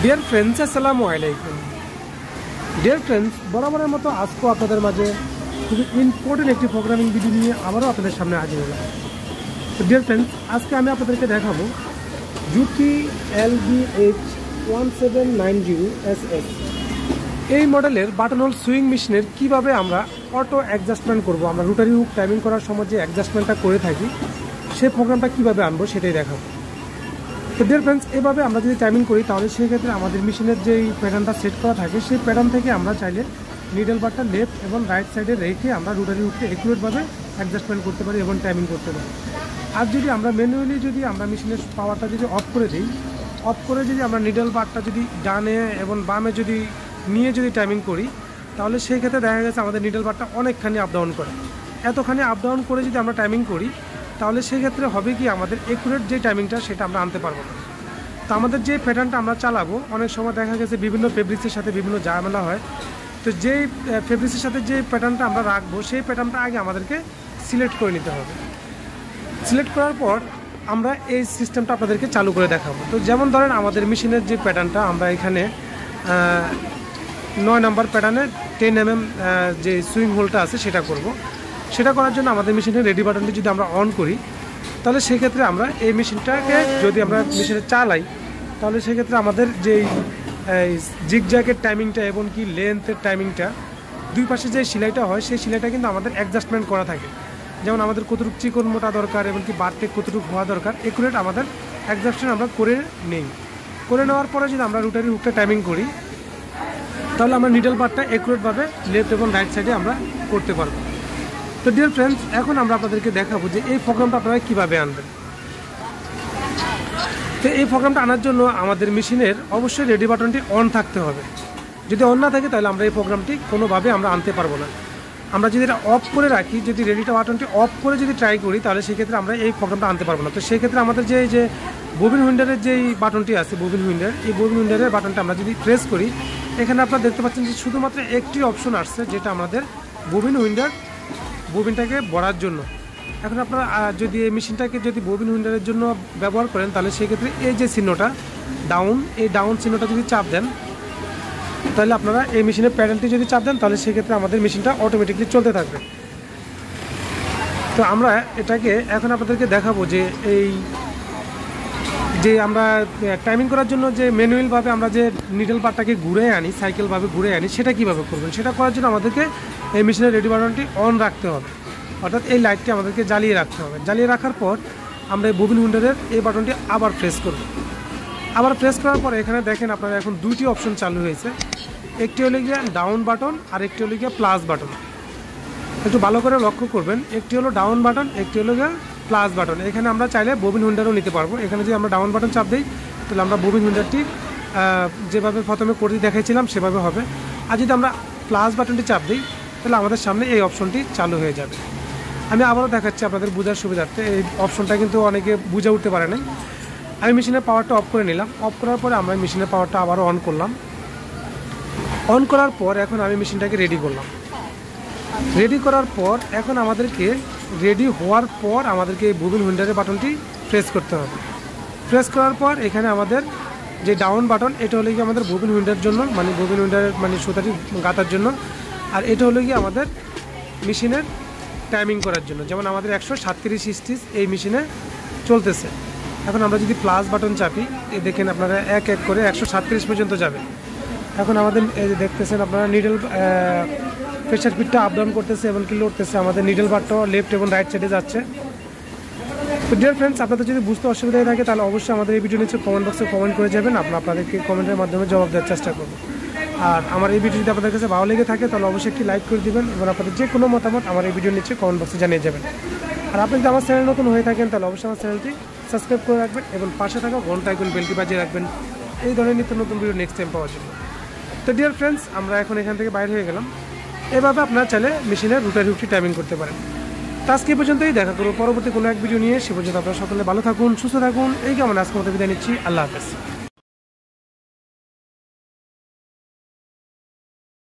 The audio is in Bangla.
ডিয়ার ফ্রেন্ডস, আসসালামু আলাইকুম। ডিয়ার ফ্রেন্ডস, বরাবরের মতো আজকেও আপনাদের মাঝে খুবই ইম্পর্টেন্ট একটি প্রোগ্রামিং ভিডিও নিয়ে আবারও আপনাদের সামনে হাজির হলাম। তো ডিয়ার ফ্রেন্ডস, আজকে আমি আপনাদেরকে দেখাবো juki LBH-1790 AN এই মডেলের বাটনহোল সুইং মেশিনের কিভাবে আমরা অটো অ্যাডজাস্টমেন্ট করব। আমরা রোটারি হুক টাইমিং করার সময় যে অ্যাডজাস্টমেন্টটা করে থাকি সেই প্রোগ্রামটা কিভাবে আনবো সেটাই দেখাবো। তো ডিয়ার ফ্রেন্ডস, এভাবে আমরা যদি টাইমিং করি তাহলে সেই ক্ষেত্রে আমাদের মেশিনের যেই প্যাটার্নটা সেট করা থাকে সেই প্যাটার্ন থেকে আমরা চাইলে নিডল বারটা লেফট এবং রাইট সাইডে রেখে আমরা রোটারি হুককে একুরেটভাবে অ্যাডজাস্টমেন্ট করতে পারি এবং টাইমিং করতে পারি। আর যদি আমরা ম্যানুয়ালি যদি আমরা মেশিনের পাওয়ারটা যদি অফ করে দিই, অফ করে যদি আমরা নিডল বারটা যদি ডানে এবং বামে যদি নিয়ে যদি টাইমিং করি তাহলে সেই ক্ষেত্রে দেখা গেছে আমাদের নিডল বারটা অনেকখানি আপ ডাউন করে। এতখানি আপ ডাউন করে যদি আমরা টাইমিং করি তাহলে সেক্ষেত্রে হবে কি আমাদের একুরেট যে টাইমিংটা সেটা আমরা আনতে পারবো না। তো আমাদের যে প্যাটার্নটা আমরা চালাবো অনেক সময় দেখা গেছে বিভিন্ন ফেব্রিক্সের সাথে বিভিন্ন ঝামেলা হয়। তো যেই ফেব্রিক্সের সাথে যে প্যাটার্নটা আমরা রাখবো সেই প্যাটার্নটা আগে আমাদেরকে সিলেক্ট করে নিতে হবে। সিলেক্ট করার পর আমরা এই সিস্টেমটা আপনাদেরকে চালু করে দেখাবো। তো যেমন ধরেন আমাদের মেশিনের যে প্যাটার্নটা আমরা এখানে 9 নম্বর প্যাটার্নে 10 mm যে সুইং হোলটা আছে সেটা করব। সেটা করার জন্য আমাদের মেশিনের রেডি বাটনটি যদি আমরা অন করি তাহলে সেক্ষেত্রে আমরা এই মেশিনটাকে যদি আমরা মেশিনে চালাই তাহলে সেক্ষেত্রে আমাদের যেই জিগজ্যাগের টাইমিংটা এবং কি লেন্থের টাইমিংটা দুই পাশে যে সেলাইটা হয় সেই সেলাইটা কিন্তু আমাদের অ্যাডজাস্টমেন্ট করা থাকে। যেমন আমাদের কতটুকু চিকন মোটা দরকার এবং কি বারটে কতটুকু হওয়া দরকার একুরেট আমাদের অ্যাডজাস্টমেন্ট আমরা করে নেই। করে নেওয়ার পরে যদি আমরা রোটারি হুকটা টাইমিং করি তাহলে আমরা নিডল বারটা একুরেটভাবে লেফট এবং রাইট সাইডে আমরা করতে পারবো। তো ডিয়ার ফ্রেন্ডস, এখন আমরা আপনাদেরকে দেখাবো যে এই প্রোগ্রামটা আপনারা কীভাবে আনবেন। তো এই প্রোগ্রামটা আনার জন্য আমাদের মেশিনের অবশ্যই রেডি বাটনটি অন থাকতে হবে। যদি অন না থাকে তাহলে আমরা এই প্রোগ্রামটি কোনোভাবে আমরা আনতে পারবো না। আমরা যদি এটা অফ করে রাখি, যদি রেডিটা বাটনটি অফ করে যদি ট্রাই করি তাহলে সেক্ষেত্রে আমরা এই প্রোগ্রামটা আনতে পারবো না। তো সেক্ষেত্রে আমাদের যে ববিন উইন্ডারের যেই বাটনটি আছে ববিন উইন্ডার, এই ববিন উইন্ডারের বাটনটা আমরা যদি প্রেস করি এখানে আপনারা দেখতে পাচ্ছেন যে শুধুমাত্র একটি অপশন আসছে যেটা আমাদের ববিন উইন্ডার ববিনটাকে ভরার জন্য। এখন আপনারা যদি এই মেশিনটাকে যদি ববিন উইন্ডারের জন্য ব্যবহার করেন তাহলে সেক্ষেত্রে এই যে চিহ্নটা ডাউন, এই ডাউন চিহ্নটা যদি চাপ দেন তাহলে আপনারা এই মেশিনের প্যাডেলটি যদি চাপ দেন তাহলে সেক্ষেত্রে আমাদের মেশিনটা অটোমেটিকলি চলতে থাকবে। তো আমরা এটাকে এখন আপনাদেরকে দেখাবো যে এই যে আমরা টাইমিং করার জন্য যে ম্যানুয়ালভাবে আমরা যে নিডল বারটাকে ঘুরে আনি, সাইকেলভাবে ঘুরে আনি, সেটা কীভাবে করবেন। সেটা করার জন্য আমাদেরকে এই মেশিনের রেডি বাটনটি অন রাখতে হবে, অর্থাৎ এই লাইটটি আমাদেরকে জ্বালিয়ে রাখতে হবে। জ্বালিয়ে রাখার পর আমরা এই ববিন উইন্ডারের এই বাটনটি আবার প্রেস করব। আবার প্রেস করার পর এখানে দেখেন আপনারা এখন দুইটি অপশন চালু হয়েছে, একটি হলো গিয়ে ডাউন বাটন আর একটি হলো গিয়ে প্লাস বাটন। একটু ভালো করে লক্ষ্য করবেন, একটি হলো ডাউন বাটন, একটি হলো গিয়ে প্লাস বাটন। এখানে আমরা চাইলে ববিন উইন্ডারও নিতে পারবো। এখানে যদি আমরা ডাউন বাটন চাপ দিই তাহলে আমরা ববিন উইন্ডারটি যেভাবে প্রথমে করে দেখাইছিলাম সেভাবে হবে। আর যদি আমরা প্লাস বাটনটি চাপ দিই তাহলে আমাদের সামনে এই অপশনটি চালু হয়ে যাবে। আমি আবারও দেখাচ্ছি আপনাদের বোঝার সুবিধার্থে। এই অপশনটা কিন্তু অনেকে বুঝে উঠতে পারে নাই। আমি মেশিনের পাওয়ারটা অফ করে নিলাম। অফ করার পরে আমরা মেশিনের পাওয়ারটা আবারও অন করলাম। অন করার পর এখন আমি মেশিনটাকে রেডি করলাম। রেডি করার পর এখন আমাদেরকে রেডি হওয়ার পর আমাদেরকে এই ববিন উইন্ডারের বাটনটি প্রেস করতে হবে। প্রেস করার পর এখানে আমাদের যে ডাউন বাটন এটা হলো গিয়ে আমাদের ববিন উইন্ডারের জন্য, মানে ববিন উইন্ডারের মানে সুতাটি গাঁথার জন্য। আর এটা হলো গিয়ে আমাদের মেশিনের টাইমিং করার জন্য। যেমন আমাদের 137 স্টিচ এই মেশিনে চলতেছে। এখন আমরা যদি প্লাস বাটন চাপি দেখেন আপনারা এক এক করে 137 পর্যন্ত যাবে। এখন আমাদের এই যে দেখতেছেন আপনারা নিডল প্রেশার ফিটটা আপ ডাউন করতেছে এবং কি লড়তেছে। আমাদের নিডল বারটাও লেফট এবং রাইট সাইডে যাচ্ছে। তো ডিয়ার ফ্রেন্ডস, আপনাদের যদি বুঝতে অসুবিধা হয়ে থাকে তাহলে অবশ্যই আমাদের এই ভিডিও নিচে কমেন্ট বক্সে কমেন্ট করে যাবেন। আপনাদেরকে কমেন্টের মাধ্যমে জবাব দেওয়ার চেষ্টা করব। আর আমার এই ভিডিও যদি আপনাদের কাছে ভালো লেগে থাকে তাহলে অবশ্যই একটি লাইক করে দিবেন এবং আপনাদের যে কোনো মতামত আমার এই ভিডিওর নিচে কমেন্ট বক্সে জানিয়ে যাবেন। আর আপনি যদি আমার চ্যানেল নতুন হয়ে থাকেন তাহলে অবশ্যই আমার চ্যানেলটি সাবস্ক্রাইব করে রাখবেন এবং পাশে থাকা ঘন্টা আইকন বেলটি বাজিয়ে রাখবেন এই ধরনের নিত্য নতুন ভিডিও নেক্সট টাইম পাওয়ার জন্য। তো ডিয়ার ফ্রেন্ডস, আমরা এখন এখান থেকে বাইরে হয়ে গেলাম। এভাবে আপনারা চাইলে মেশিনের রোটারি হুকটি টাইমিং করতে পারেন। তো আজকে পর্যন্তই, দেখা করবো পরবর্তী কোনো এক ভিডিও নিয়ে। সে পর্যন্ত আপনারা সকলে ভালো থাকুন, সুস্থ থাকুন। এই কেমন আজকের মতো বিদায় নিচ্ছি। আল্লাহ হাফেজ।